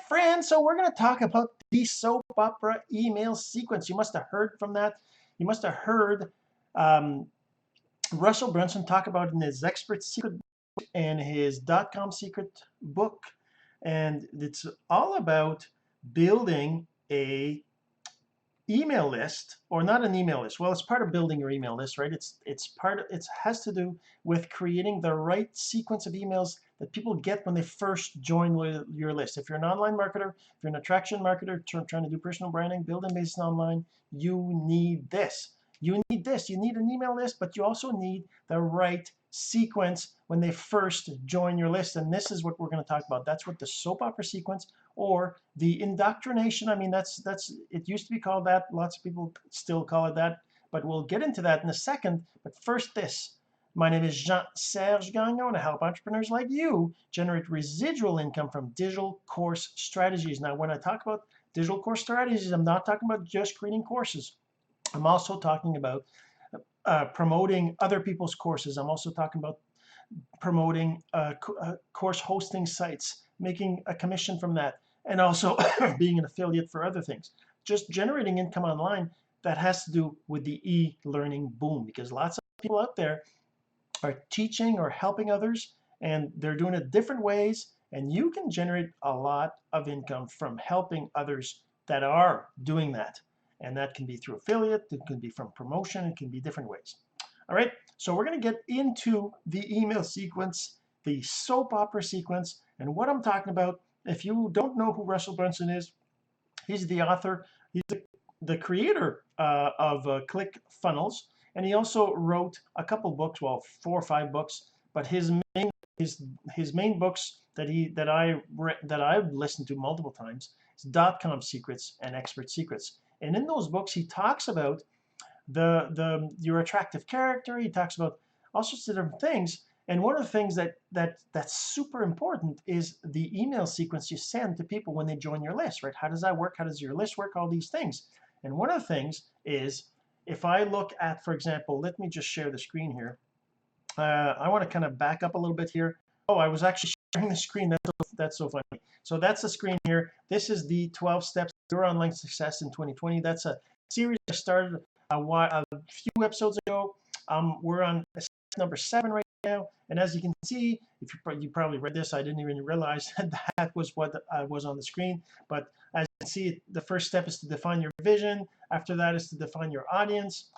friends. So we're going to talk about the soap opera email sequence. You must have heard from that. You must have heard um, Russell Brunson talk about it in his Expert Secret book and his .com secret book. And it's all about building a email list, or not an email list. Well, it's part of building your email list, right? It has to do with creating the right sequence of emails that people get when they first join your list. If you're an online marketer, if you're an attraction marketer trying to do personal branding, building business online, you need this. You need this. You need an email list, but you also need the right sequence when they first join your list. And this is what we're going to talk about. That's what the soap opera sequence, or the indoctrination. I mean, that's it used to be called that. Lots of people still call it that, but we'll get into that in a second. But first, this. My name is Jean-Serge, and I help entrepreneurs like you generate residual income from digital course strategies. Now, when I talk about digital course strategies, I'm not talking about just creating courses. I'm also talking about promoting other people's courses. I'm also talking about promoting course hosting sites, making a commission from that, and also being an affiliate for other things. Just generating income online that has to do with the e-learning boom, because lots of people out there are teaching or helping others, and they're doing it different ways, and you can generate a lot of income from helping others that are doing that. And that can be through affiliate, it can be from promotion, it can be different ways. All right, so we're going to get into the email sequence, the soap opera sequence, and what I'm talking about. If you don't know who Russell Brunson is, he's the author, he's the creator of ClickFunnels, and he also wrote a couple books, well, 4 or 5 books, but his main books that I've listened to multiple times is .com Secrets and Expert Secrets. And in those books, he talks about your attractive character. He talks about all sorts of different things. And one of the things that's super important is the email sequence you send to people when they join your list, right? How does that work? How does your list work? All these things. And one of the things is, if I look at, for example, let me just share the screen here. I want to kind of back up a little bit here. Oh, I was actually sharing the screen. That's so funny. So that's the screen here. This is the 12 steps to your online success in 2020. That's a series I started a few episodes ago. We're on number 7 right now. And as you can see, if you probably read this, I didn't even realize that was what was on the screen. But as you can see, the first step is to define your vision. After that is to define your audience.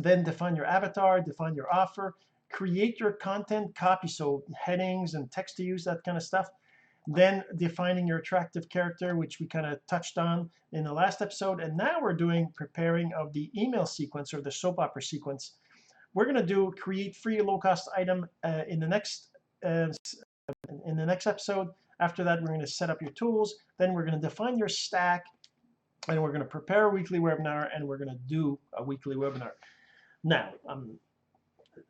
Then define your avatar, define your offer, create your content copy, so headings and text to use, that kind of stuff. Then defining your attractive character, which we kind of touched on in the last episode. And now we're doing preparing of the email sequence, or the soap opera sequence. We're going to do create free low-cost item in the next episode. After that, we're going to set up your tools. Then we're going to define your stack, and we're going to prepare a weekly webinar, and we're going to do a weekly webinar. Now,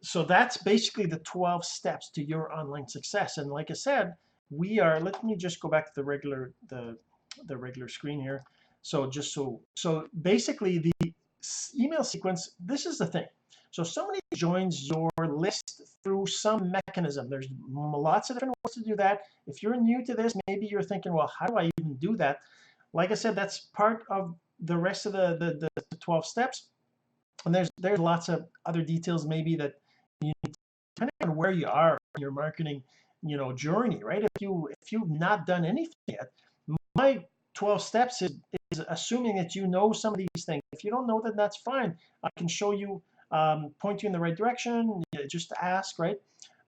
so that's basically the 12 steps to your online success. And like I said, let me just go back to the regular screen here. So basically the email sequence, this is the thing. So somebody joins your list through some mechanism. There's lots of different ways to do that. If you're new to this, maybe you're thinking, well, how do I even do that? Like I said, that's part of the rest of the 12 steps. And there's lots of other details maybe that you need, depending on where you are in your marketing, journey, right? If you've not done anything yet, my 12 steps is assuming that you know some of these things. If you don't know that, that's fine. I can show you, point you in the right direction, just ask, right?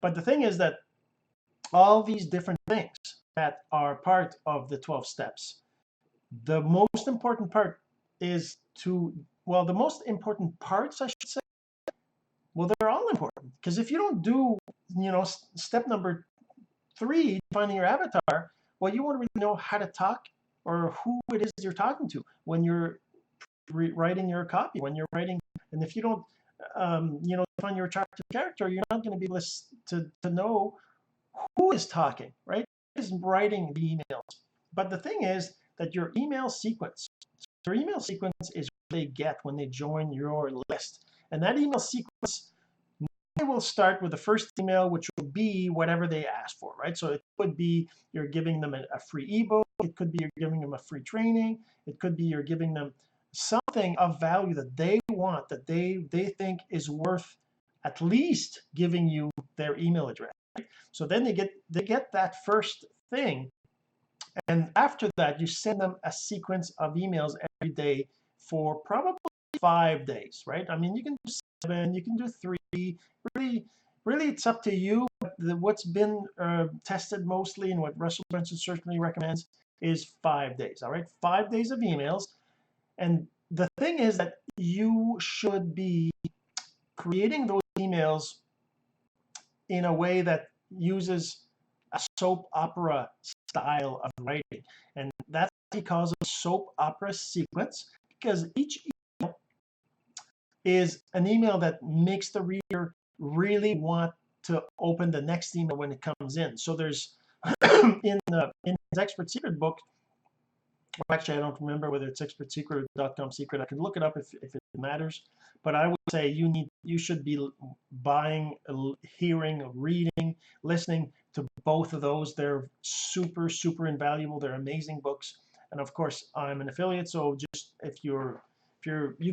But the thing is that all these different things that are part of the 12 steps, the most important part is the most important parts, I should say, well, they're all important. Because if you don't do, step number 3, defining your avatar, well, you won't really know how to talk or who it is you're talking to when you're writing your copy, when you're writing. And if you don't, define your attractive character, you're not going to be able to know who is talking, right? Who is writing the emails. But the thing is that your email sequence is what they get when they join your list. And that email sequence will start with the first email, which will be whatever they ask for, right? So it could be you're giving them a free ebook. It could be you're giving them a free training. It could be you're giving them something of value that they want, that they think is worth at least giving you their email address. Right? So then they get that first thing, and after that you send them a sequence of emails every day for probably 5 days, right? I mean, you can do 7, you can do 3. Really, it's up to you. What's been tested mostly, and what Russell Brunson certainly recommends, is 5 days. All right, 5 days of emails. And the thing is that you should be creating those emails in a way that uses a soap opera style of writing. And that's what he calls a soap opera sequence, because each email is an email that makes the reader really want to open the next email when it comes in. So there's in his Expert Secret book, or actually I don't remember whether it's Expert Secret or .com Secret. I can look it up if it matters. But I would say you should be buying, hearing, reading, listening to both of those. They're super invaluable. They're amazing books. And of course, I'm an affiliate, so just if you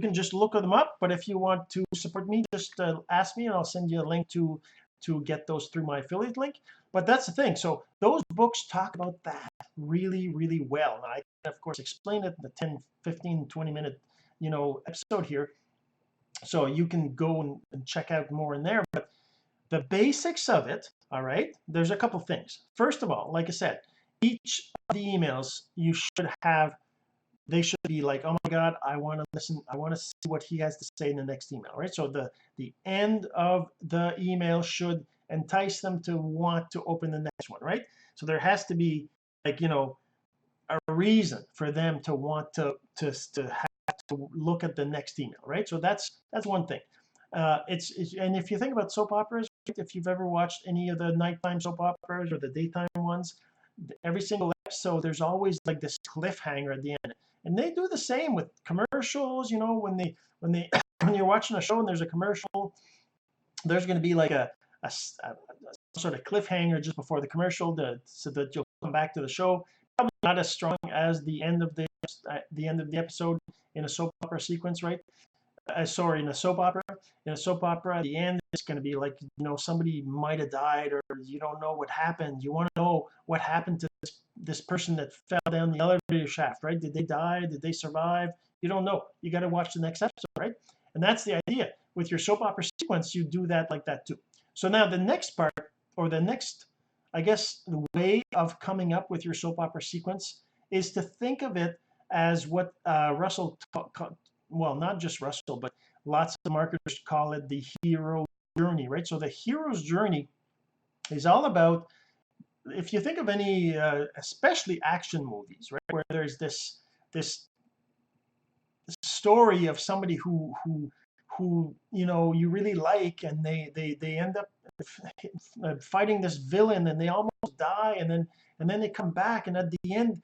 can just look them up. But if you want to support me, just ask me, and I'll send you a link to get those through my affiliate link. But that's the thing. So those books talk about that really well. And I can, of course, explain it in the 10, 15, 20-minute, episode here. So you can go and check out more in there. But the basics of it, all right, there's a couple things. First of all, like I said, each of the emails you should have, they should be like, oh my God, I want to listen. I want to see what he has to say in the next email, right? So the end of the email should entice them to want to open the next one, right? So there has to be, like, a reason for them to want to have to look at the next email, right? So that's one thing. And if you think about soap operas, if you've ever watched any of the nighttime soap operas or the daytime ones, every single episode there's always like this cliffhanger at the end, and they do the same with commercials. When when you're watching a show and there's a commercial, there's going to be like a sort of cliffhanger just before the commercial, so that you'll come back to the show. Probably not as strong as the end of the episode in a soap opera sequence, right? Sorry, in a soap opera. In a soap opera, at the end, it's going to be like, somebody might have died, or you don't know what happened. You want to know what happened to this person that fell down the elevator shaft, right? Did they die? Did they survive? You don't know. You got to watch the next episode, right? And that's the idea. With your soap opera sequence, you do that like that too. So now the next part, or the next, I guess, the way of coming up with your soap opera sequence is to think of it as what Russell, well, not just Russell, but lots of marketers call it the hero journey, right? So the hero's journey is all about, if you think of any, especially action movies, right, where there's this story of somebody who you really like, and they end up fighting this villain, and they almost die, and then they come back, and at the end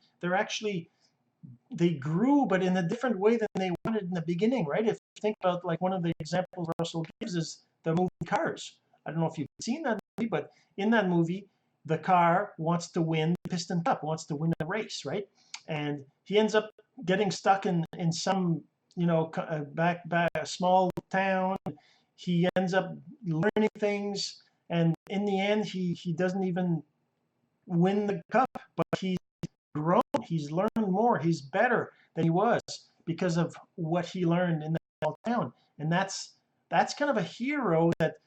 they grew, but in a different way than they wanted in the beginning, right? If you think about, like, one of the examples Russell gives is the movie Cars. I don't know if you've seen that movie, but in that movie, the car wants to win the Piston Cup, wants to win the race, right? And he ends up getting stuck in some, back a small town. He ends up learning things, and in the end, he doesn't even win the cup, but he's grown, he's learned more, he's better than he was because of what he learned in that small town. And that's kind of a hero that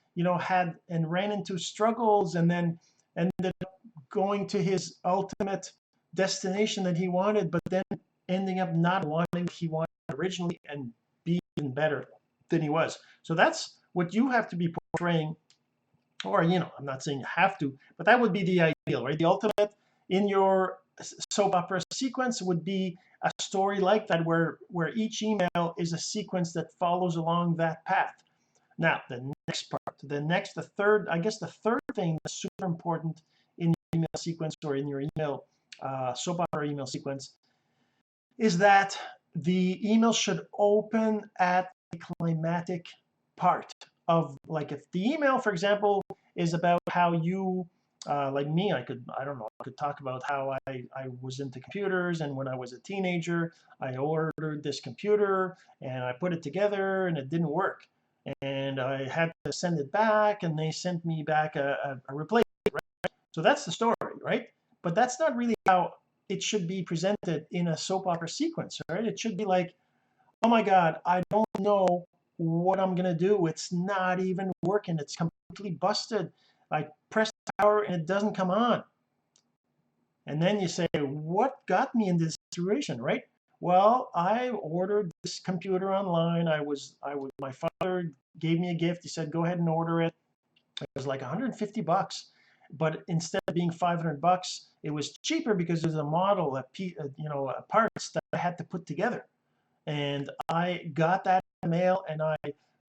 had and ran into struggles, and then ended up going to his ultimate destination that he wanted, but then ending up not wanting what he wanted originally, and being even better than he was. So that's what you have to be portraying. Or, I'm not saying you have to, but that would be the ideal, right? The ultimate in your soap opera sequence would be a story like that, where each email is a sequence that follows along that path. Now, the next part, the third thing that's super important in your email sequence, or in your email soap opera email sequence, is that the email should open at the climatic part of, like, if the email, for example, is about how you, like me, I don't know, I could talk about how I was into computers, and when I was a teenager, I ordered this computer and I put it together and it didn't work. And I had to send it back, and they sent me back a replacement. So that's the story, right? But that's not really how it should be presented in a soap opera sequence, right? It should be like, oh my God, I don't know what I'm gonna do. It's not even working. It's completely busted. I press power and it doesn't come on. And then you say, what got me in this situation, right? Well, I ordered this computer online. My father gave me a gift. He said, go ahead and order it. It was like 150 bucks, but instead of being 500 bucks, it was cheaper because there's a model, parts that I had to put together. And I got that in the mail, and I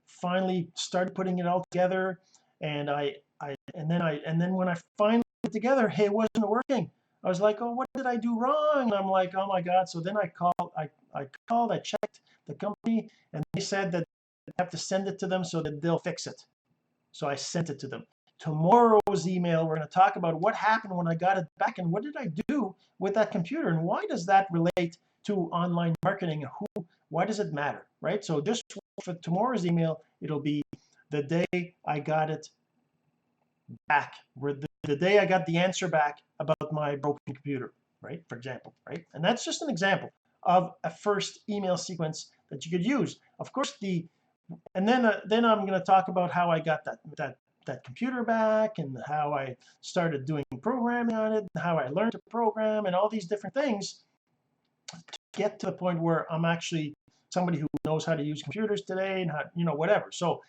finally started putting it all together. And and then when I finally put it together, hey, it wasn't working. I was like, oh, what did I do wrong? And I'm like, oh my God. So then I checked the company, and they said that I have to send it to them so that they'll fix it. So I sent it to them. Tomorrow's email, we're going to talk about what happened when I got it back, and what did I do with that computer, and why does that relate to online marketing? Why does it matter, right? So just for tomorrow's email, it'll be the day I got it back, the day I got the answer back about my broken computer, right? For example, right? And that's just an example of a first email sequence that you could use. Of course, and then I'm going to talk about how I got that computer back, and how I started doing programming on it, and how I learned to program, and all these different things to get to the point where I'm actually somebody who knows how to use computers today, and how, whatever. So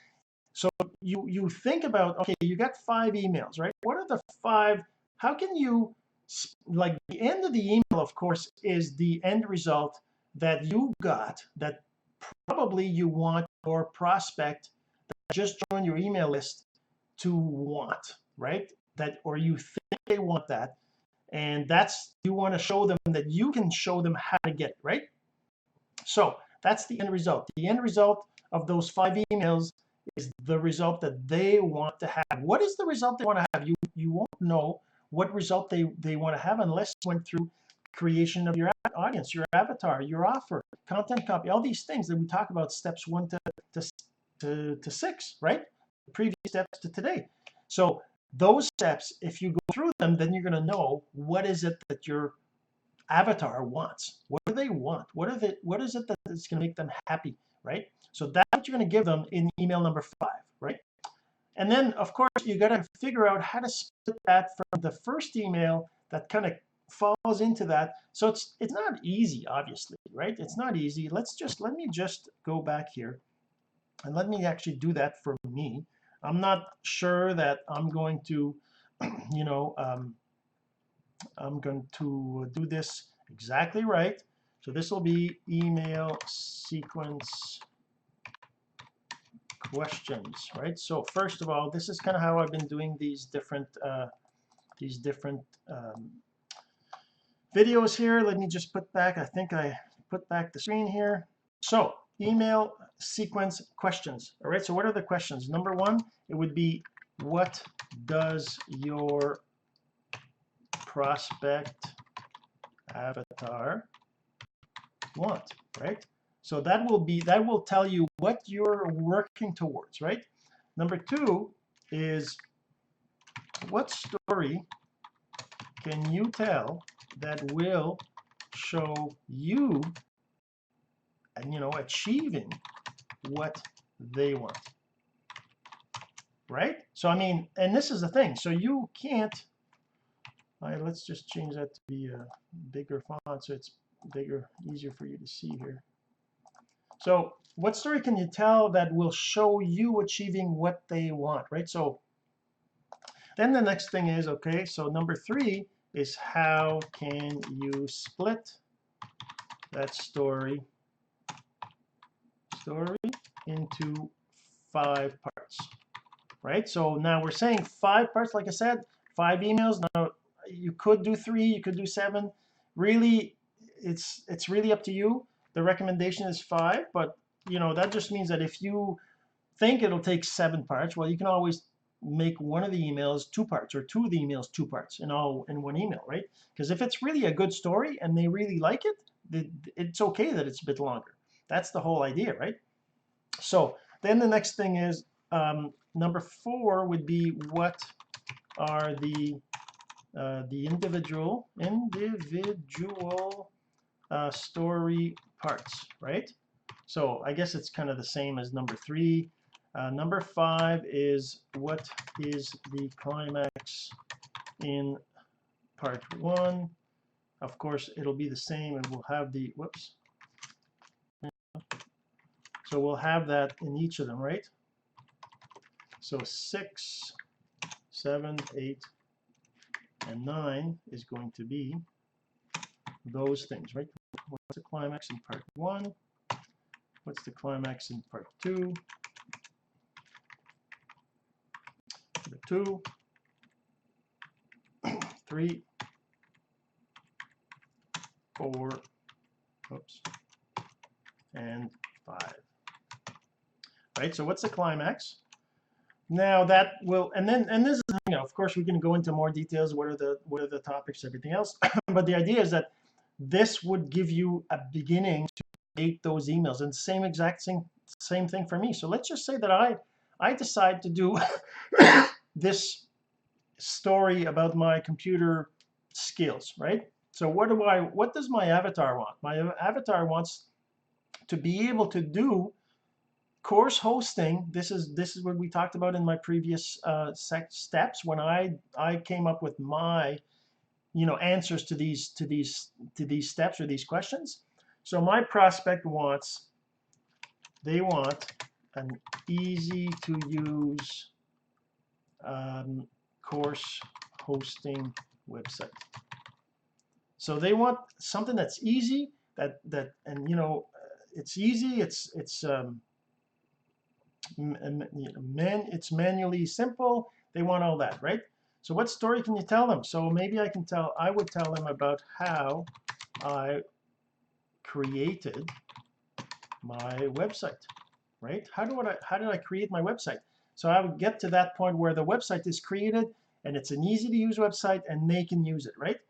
you think about, okay, you got 5 emails, right? What are the 5? How can you, like, the end of the email, of course, is the end result that you got, that probably you want your prospect that just joined your email list to want, right? That, or you think they want that, and you want to show them that you can show them how to get it, right? So that's the end result. The end result of those 5 emails is the result that they want to have. What is the result they want to have? You won't know what result they want to have unless you went through creation of your audience, your avatar, your offer, content copy, all these things that we talk about, steps 1 to 6, right? The previous steps to today. So those steps, if you go through them, then you're going to know what is it that your avatar wants. What do they want? What is it that's going to make them happy, right? So that's what you're going to give them in email number 5, right? And then, of course, you got to figure out how to split that from the first email that kind of falls into that. So it's not easy, obviously, right? It's not easy. Let me just go back here, and let me actually do that for me. I'm not sure that I'm going to, I'm going to do this exactly right. So this will be email sequence questions, right? So first of all, this is kind of how I've been doing these different videos here. Let me just put back, I think I put back the screen here. So email sequence questions. All right, so what are the questions? Number 1, it would be, what does your prospect avatar want, right? So that will tell you what you're working towards, right? Number 2 is, what story can you tell that will show you, and achieving what they want, right? So I mean, and this is the thing, so you can't, let's just change that to be a bigger font so it's bigger, easier for you to see here. So what story can you tell that will show you achieving what they want, right? So then the next thing is, okay, so number 3 is, how can you split that story into 5 parts, right? So now we're saying 5 parts, like I said, 5 emails. Now you could do 3, you could do 7. Really, it's really up to you. The recommendation is 5, but that just means that if you think it'll take 7 parts. Well, you can always make one of the emails 2 parts, or 2 of the emails 2 parts, in one email, right? Because if it's really a good story and they really like it, it's okay that it's a bit longer. That's the whole idea, right? So then the next thing is, number 4 would be, what are the individual story parts, right? So I guess it's kind of the same as number 3. Number 5 is, what is the climax in part 1? Of course, it'll be the same, and we'll have the, whoops. So we'll have that in each of them, right? So 6, 7, 8, and 9 is going to be those things, right? What's the climax in part 1? What's the climax in part 2? Number 2, 3, 4, oops, and 5. Right, so what's the climax? Now that will, and this is, of course, we can go into more details. What are the topics, everything else. But the idea is that this would give you a beginning to create those emails, and same thing for me. So let's just say that I decide to do this story about my computer skills, right? So what does my avatar want? My avatar wants to be able to do course hosting. This is what we talked about in my previous steps, when I came up with my answers to these steps or these questions. So my prospect they want an easy to use course hosting website. So they want something that's easy, and it's easy, it's manually simple. They want all that, right? So what story can you tell them? So maybe I would tell them about how I created my website, right? How did I create my website? So I would get to that point where the website is created and it's an easy to use website and they can use it, right?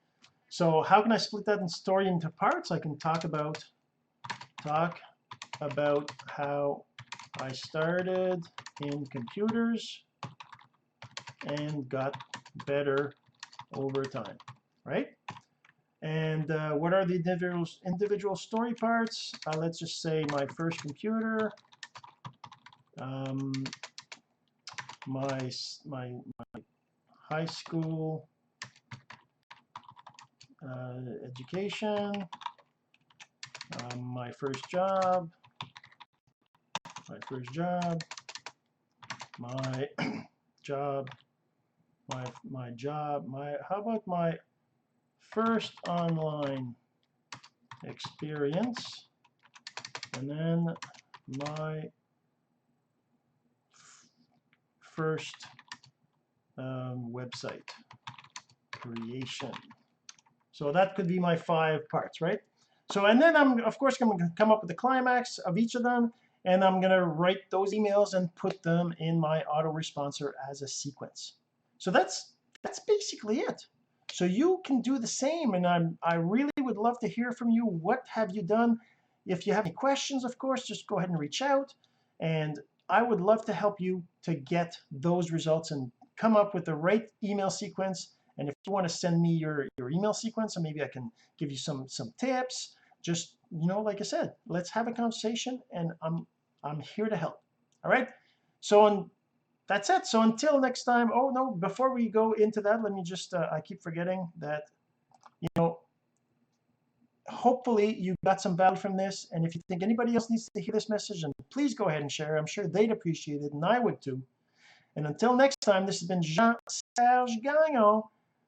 So how can I split that story into parts? I can talk about how I started in computers and got better over time, right? And what are the individual story parts? Let's just say my first computer, my high school education, my first job, my job, how about my first online experience, and then my first website creation. So that could be my 5 parts, right? So, and then I'm of course going to come up with the climax of each of them, and I'm going to write those emails and put them in my autoresponsor as a sequence. So that's basically it. So you can do the same, and I really would love to hear from you. What have you done? If you have any questions, of course, just go ahead and reach out, and I would love to help you to get those results and come up with the right email sequence. And if you want to send me your email sequence, and maybe I can give you some tips, just like I said, let's have a conversation, and I'm here to help. All right. So that's it. So until next time. Oh no, before we go into that, let me just I keep forgetting that hopefully you got some value from this, and if you think anybody else needs to hear this message, then please go ahead and share. I'm sure they'd appreciate it, and I would too. And until next time, this has been Jean-Serge Gagnon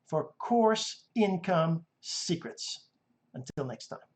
for Course Income Secrets. Until next time.